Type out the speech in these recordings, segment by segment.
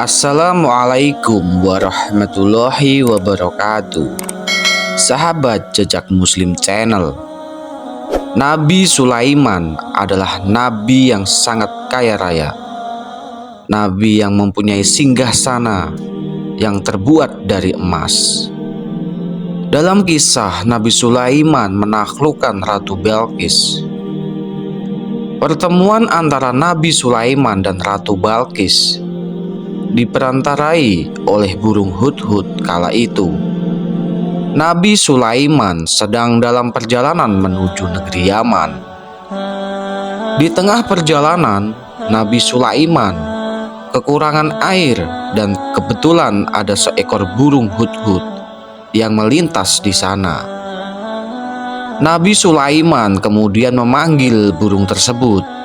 Assalamualaikum warahmatullahi wabarakatuh. Sahabat Jejak Muslim Channel, Nabi Sulaiman adalah nabi yang sangat kaya raya. Nabi yang mempunyai singgasana yang terbuat dari emas. Dalam kisah Nabi Sulaiman menaklukkan Ratu Balqis, pertemuan antara Nabi Sulaiman dan Ratu Balqis diperantarai oleh burung hudhud. Kala itu Nabi Sulaiman sedang dalam perjalanan menuju negeri Yaman. Di tengah perjalanan, Nabi Sulaiman kekurangan air dan kebetulan ada seekor burung hudhud yang melintas di sana. Nabi Sulaiman kemudian memanggil burung tersebut,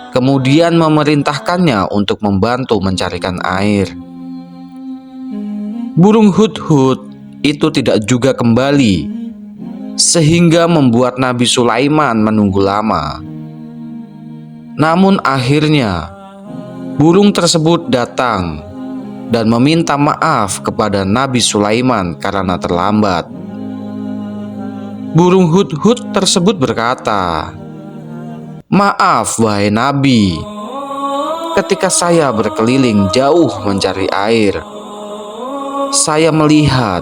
kemudian memerintahkannya untuk membantu mencarikan air. Burung hudhud itu tidak juga kembali, sehingga membuat Nabi Sulaiman menunggu lama. Namun akhirnya burung tersebut datang dan meminta maaf kepada Nabi Sulaiman karena terlambat. Burung hudhud tersebut berkata, "Maaf wahai Nabi, ketika saya berkeliling jauh mencari air, saya melihat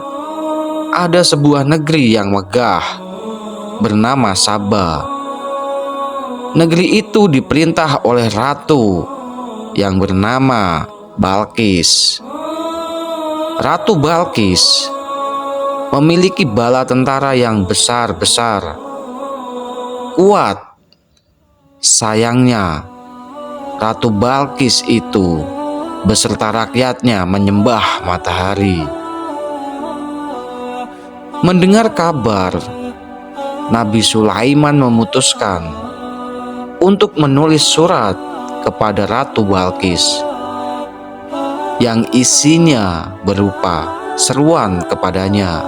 ada sebuah negeri yang megah bernama Saba. Negeri itu diperintah oleh ratu yang bernama Balqis. Ratu Balqis memiliki bala tentara yang besar-besar, kuat. Sayangnya, Ratu Balqis itu beserta rakyatnya menyembah matahari." Mendengar kabar, Nabi Sulaiman memutuskan untuk menulis surat kepada Ratu Balqis yang isinya berupa seruan kepadanya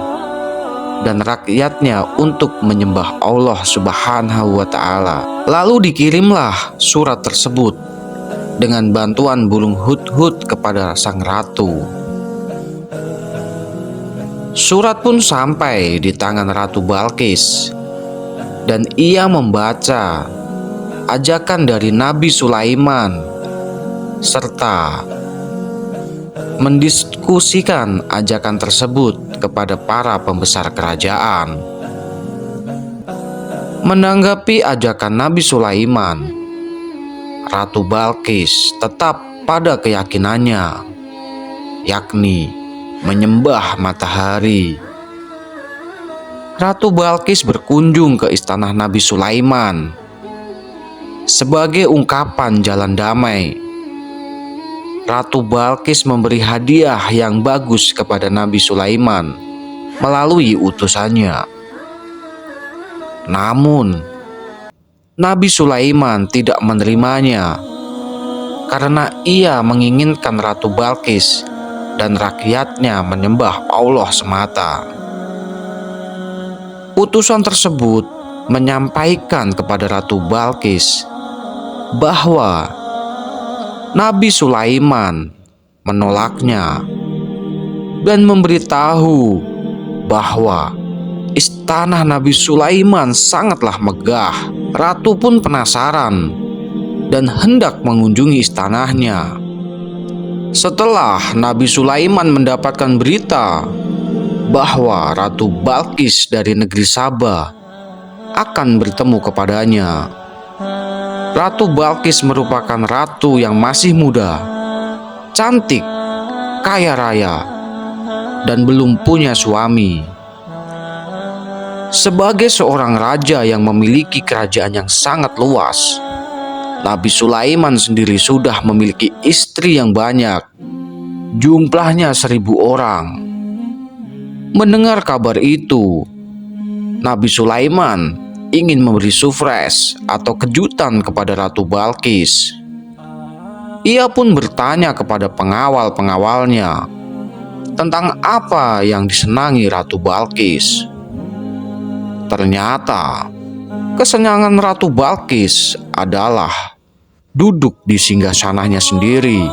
dan rakyatnya untuk menyembah Allah Subhanahu wa Ta'ala. Lalu dikirimlah surat tersebut dengan bantuan burung hudhud kepada sang ratu. Surat pun sampai di tangan Ratu Balqis, dan ia membaca ajakan dari Nabi Sulaiman serta mendiskusikan ajakan tersebut kepada para pembesar kerajaan. Menanggapi ajakan Nabi Sulaiman, Ratu Balqis tetap pada keyakinannya, yakni menyembah matahari. Ratu Balqis berkunjung ke istana Nabi Sulaiman sebagai ungkapan jalan damai. Ratu Balqis memberi hadiah yang bagus kepada Nabi Sulaiman melalui utusannya. Namun, Nabi Sulaiman tidak menerimanya karena ia menginginkan Ratu Balqis dan rakyatnya menyembah Allah semata. Utusan tersebut menyampaikan kepada Ratu Balqis bahwa Nabi Sulaiman menolaknya dan memberitahu bahwa istana Nabi Sulaiman sangatlah megah. Ratu pun penasaran dan hendak mengunjungi istananya. Setelah Nabi Sulaiman mendapatkan berita bahwa Ratu Balqis dari negeri Saba akan bertemu kepadanya. Ratu Balqis merupakan ratu yang masih muda, cantik, kaya raya, dan belum punya suami. Sebagai seorang raja yang memiliki kerajaan yang sangat luas, Nabi Sulaiman sendiri sudah memiliki istri yang banyak, jumlahnya 1.000 orang. Mendengar kabar itu, Nabi Sulaiman ingin memberi surprise atau kejutan kepada Ratu Balqis. Ia pun bertanya kepada pengawal-pengawalnya tentang apa yang disenangi Ratu Balqis. Ternyata kesenangan Ratu Balqis adalah duduk di singgasananya sendiri,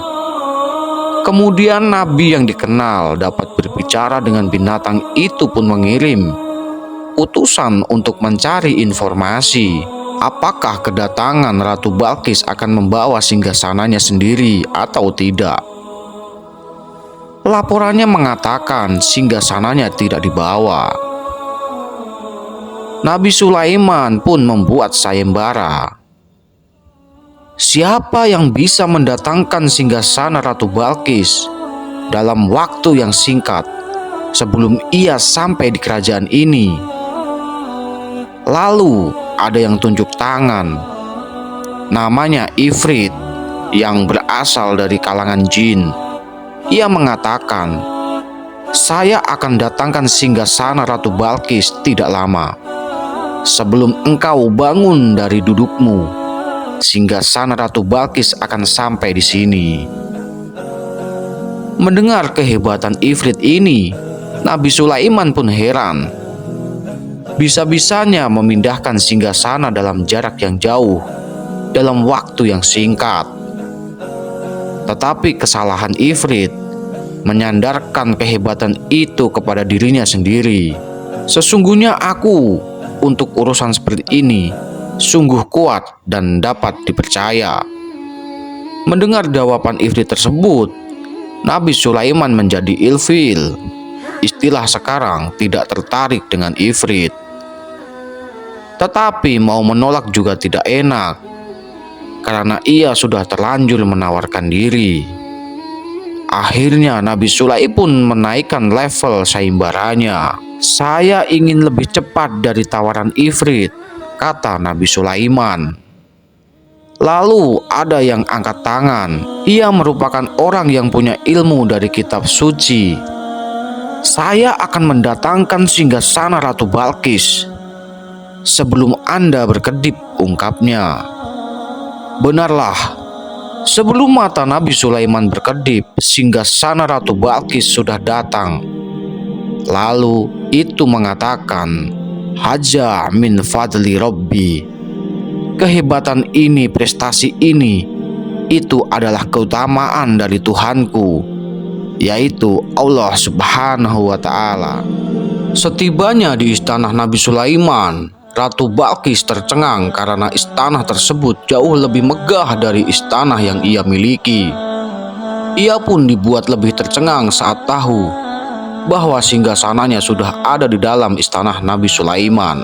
Kemudian nabi yang dikenal dapat berbicara dengan binatang itu pun mengirim utusan untuk mencari informasi apakah kedatangan Ratu Balkis akan membawa singgasananya sendiri atau tidak. Laporannya mengatakan singgasananya tidak dibawa. Nabi Sulaiman pun membuat sayembara. Siapa yang bisa mendatangkan singgasana Ratu Balkis dalam waktu yang singkat sebelum ia sampai di kerajaan ini? Lalu ada yang tunjuk tangan. Namanya Ifrit yang berasal dari kalangan jin. Ia mengatakan, "Saya akan datangkan singgasana Ratu Balkis tidak lama. Sebelum engkau bangun dari dudukmu, singgasana Ratu Balkis akan sampai di sini." Mendengar kehebatan Ifrit ini, Nabi Sulaiman pun heran. Bisa-bisanya memindahkan singgasana dalam jarak yang jauh dalam waktu yang singkat. Tetapi kesalahan Ifrit menyandarkan kehebatan itu kepada dirinya sendiri. "Sesungguhnya aku untuk urusan seperti ini sungguh kuat dan dapat dipercaya." Mendengar jawaban Ifrit tersebut, Nabi Sulaiman menjadi ilfil. Istilah sekarang tidak tertarik dengan Ifrit. Tetapi mau menolak juga tidak enak, karena ia sudah terlanjur menawarkan diri. Akhirnya Nabi Sulaiman pun menaikkan level sayembaranya. "Saya ingin lebih cepat dari tawaran Ifrit," kata Nabi Sulaiman. Lalu ada yang angkat tangan. Ia merupakan orang yang punya ilmu dari kitab suci. "Saya akan mendatangkan singgasana Ratu Balkis sebelum Anda berkedip," ungkapnya. Benarlah, sebelum mata Nabi Sulaiman berkedip, singgasana Ratu Balkis sudah datang. Lalu itu mengatakan, "Haja min fadli Rabbi." Kehebatan ini, prestasi ini, itu adalah keutamaan dari Tuhanku, yaitu Allah Subhanahu wa Ta'ala. Setibanya di istana Nabi Sulaiman, Ratu Balkis tercengang karena istana tersebut jauh lebih megah dari istana yang ia miliki. Ia pun dibuat lebih tercengang saat tahu bahwa singgasananya sudah ada di dalam istana Nabi Sulaiman.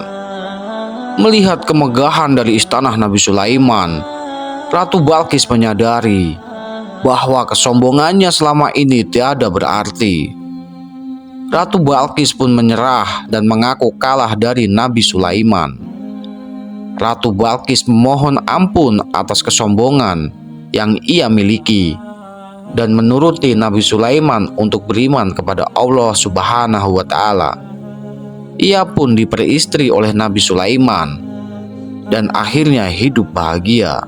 Melihat kemegahan dari istana Nabi Sulaiman, Ratu Balkis menyadari bahwa kesombongannya selama ini tiada berarti. Ratu Balkis pun menyerah dan mengaku kalah dari Nabi Sulaiman. Ratu Balkis memohon ampun atas kesombongan yang ia miliki dan menuruti Nabi Sulaiman untuk beriman kepada Allah Subhanahu wa Ta'ala. Ia pun diperistri oleh Nabi Sulaiman dan akhirnya hidup bahagia.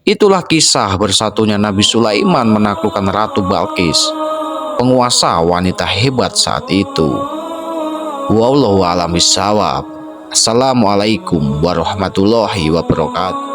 Itulah kisah bersatunya Nabi Sulaiman menaklukkan Ratu Balkis, penguasa wanita hebat saat itu. Wallahu a'lam bishawab. Assalamualaikum warahmatullahi wabarakatuh.